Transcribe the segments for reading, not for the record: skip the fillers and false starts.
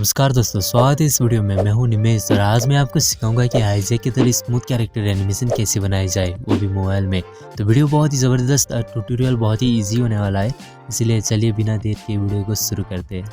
नमस्कार दोस्तों, स्वागत है इस वीडियो में। मैं हूं निमेश और आज मैं आपको सिखाऊंगा कि हाईजैक की तरह स्मूथ कैरेक्टर एनिमेशन कैसे बनाई जाए, वो भी मोबाइल में। तो वीडियो बहुत ही ज़बरदस्त और ट्यूटोरियल बहुत ही इजी होने वाला है, इसलिए चलिए बिना देर के वीडियो को शुरू करते हैं।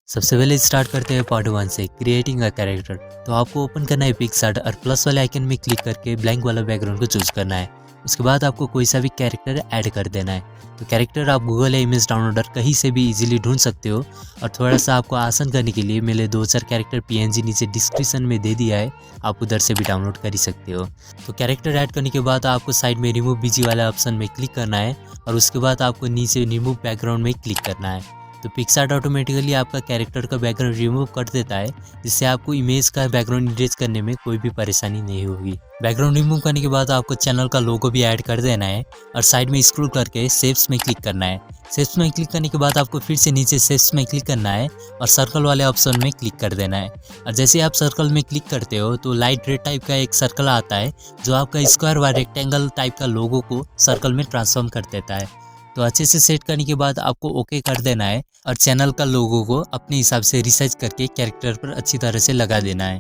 सबसे पहले स्टार्ट करते हैं पार्ट 1 से, क्रिएटिंग अ कैरेक्टर। तो आपको ओपन करना है पिक्सआर्ट और प्लस वाले आइकन में क्लिक करके ब्लैंक वाला बैकग्राउंड को चूज करना है। उसके बाद आपको कोई सा भी कैरेक्टर ऐड कर देना है। तो कैरेक्टर आप गूगल या इमेज डाउनलोडर कहीं से भी इजीली ढूंढ सकते हो। और थोड़ा सा आपको आसान करने के लिए मैंने 2-4 कैरेक्टर पीएनजी नीचे डिस्क्रिप्शन में दे दिया है, आप उधर से भी डाउनलोड कर ही सकते हो। तो कैरेक्टर ऐड करने के बाद आपको साइड में रिमूव बीजी वाला ऑप्शन में क्लिक करना है और उसके बाद आपको नीचे रिमूव बैकग्राउंड में क्लिक करना है। तो पिक्सआर्ट ऑटोमेटिकली आपका कैरेक्टर का बैकग्राउंड रिमूव कर देता है, जिससे आपको इमेज का बैकग्राउंड इरेज करने में कोई भी परेशानी नहीं होगी। बैकग्राउंड रिमूव करने के बाद आपको चैनल का लोगो भी ऐड कर देना है और साइड में स्क्रॉल करके शेप्स में क्लिक करना है। शेप्स में क्लिक करने के बाद आपको फिर से नीचे शेप्स में क्लिक करना है और सर्कल वाले ऑप्शन में क्लिक कर देना है। और जैसे आप सर्कल में क्लिक करते हो तो लाइट रेड टाइप का एक सर्कल आता है, जो आपका स्क्वायर व रेक्टेंगल टाइप का लोगो को सर्कल में ट्रांसफॉर्म कर देता है। तो अच्छे से सेट करने के बाद आपको ओके कर देना है और चैनल का लोगो को अपने हिसाब से रिसाइज करके कैरेक्टर पर अच्छी तरह से लगा देना है।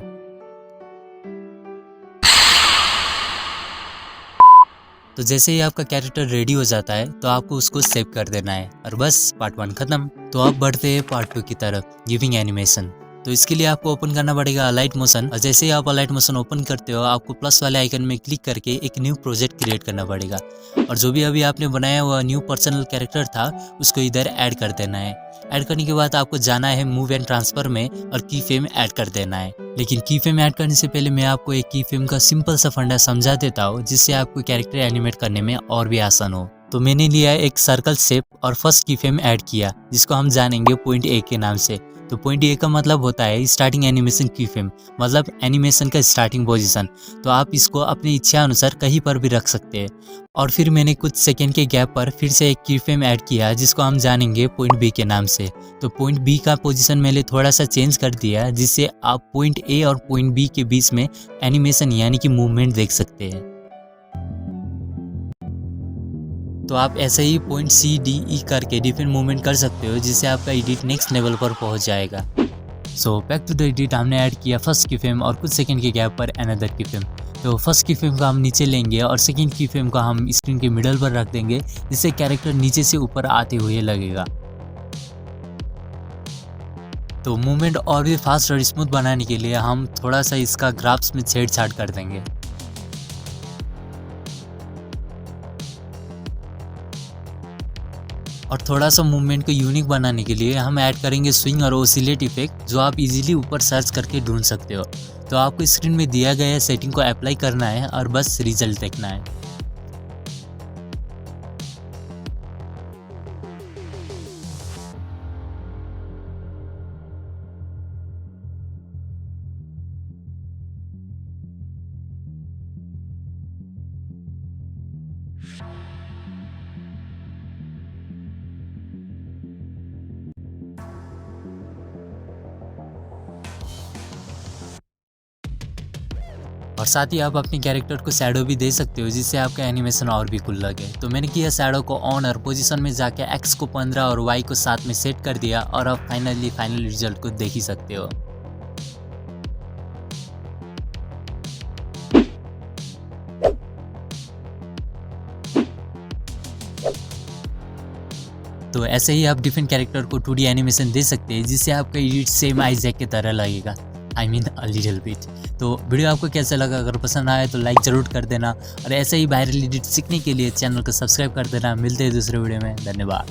तो जैसे ही आपका कैरेक्टर रेडी हो जाता है तो आपको उसको सेव कर देना है और बस पार्ट 1 खत्म। तो अब बढ़ते हैं पार्ट 2 की तरफ, गिविंग एनिमेशन। तो इसके लिए आपको ओपन करना पड़ेगा अलाइट मोशन और जैसे ही आप अलाइट मोशन ओपन करते हो आपको प्लस वाले आइकन में क्लिक करके एक न्यू प्रोजेक्ट क्रिएट करना पड़ेगा और जो भी अभी आपने बनाया हुआ न्यू पर्सनल कैरेक्टर था उसको इधर ऐड कर देना है। ऐड करने के बाद आपको जाना है मूव एंड ट्रांसफर में और की फ्रेम ऐड कर देना है। लेकिन की फ्रेम ऐड करने से पहले मैं आपको एक की फ्रेम का सिंपल सा फंडा समझा देता हूँ, जिससे आपको कैरेक्टर एनिमेट करने में और भी आसान हो। तो मैंने लिया एक सर्कल शेप और फर्स्ट की फ्रेम ऐड किया, जिसको हम जानेंगे पॉइंट ए के नाम से। तो पॉइंट ए का मतलब होता है स्टार्टिंग एनिमेशन की फ्रेम, मतलब एनिमेशन का स्टार्टिंग पोजीशन। तो आप इसको अपनी इच्छा अनुसार कहीं पर भी रख सकते हैं। और फिर मैंने कुछ सेकंड के गैप पर फिर से एक की फ्रेम ऐड किया, जिसको हम जानेंगे पॉइंट बी के नाम से। तो पॉइंट बी का पोजीशन मैंने थोड़ा सा चेंज कर दिया, जिससे आप पॉइंट ए और पॉइंट बी के बीच में एनिमेशन यानी कि मूवमेंट देख सकते हैं। तो आप ऐसे ही पॉइंट सी डी ई करके डिफरेंट मूवमेंट कर सकते हो, जिससे आपका एडिट नेक्स्ट लेवल पर पहुंच जाएगा। So back to the edit, हमने ऐड किया फर्स्ट की फ्रेम और कुछ सेकंड के गैप पर अनदर की फ्रेम। तो फर्स्ट की फ्रेम को हम नीचे लेंगे और सेकंड की फ्रेम को हम स्क्रीन के मिडल पर रख देंगे, जिससे कैरेक्टर नीचे से ऊपर आते हुए लगेगा। तो मूवमेंट और भी फास्ट और स्मूथ बनाने के लिए हम थोड़ा सा इसका ग्राफ्स में छेड़छाड़ कर देंगे। और थोड़ा सा मूवमेंट को यूनिक बनाने के लिए हम ऐड करेंगे स्विंग और ओसिलेट इफेक्ट, जो आप इजीली ऊपर सर्च करके ढूंढ सकते हो। तो आपको स्क्रीन में दिया गया सेटिंग को अप्लाई करना है और बस रिजल्ट देखना है। और साथ ही आप अपने कैरेक्टर को शैडो भी दे सकते हो, जिससे आपका एनिमेशन और भी कूल लगे। तो मैंने किया शैडो को ऑन और पोजीशन में जाके एक्स को 15 और वाई को 7 में सेट कर दिया और अब फाइनल रिजल्ट को देख ही सकते हो। तो ऐसे ही आप डिफरेंट कैरेक्टर को 2D एनिमेशन दे सकते हैं, जिससे आपका एडिट सेम हाईजैक की तरह लगेगा, I mean a little bit. तो वीडियो आपको कैसा लगा? अगर पसंद आए तो लाइक ज़रूर कर देना और ऐसे ही वायरल एडिट सीखने के लिए चैनल को सब्सक्राइब कर देना। मिलते हैं दूसरे वीडियो में, धन्यवाद।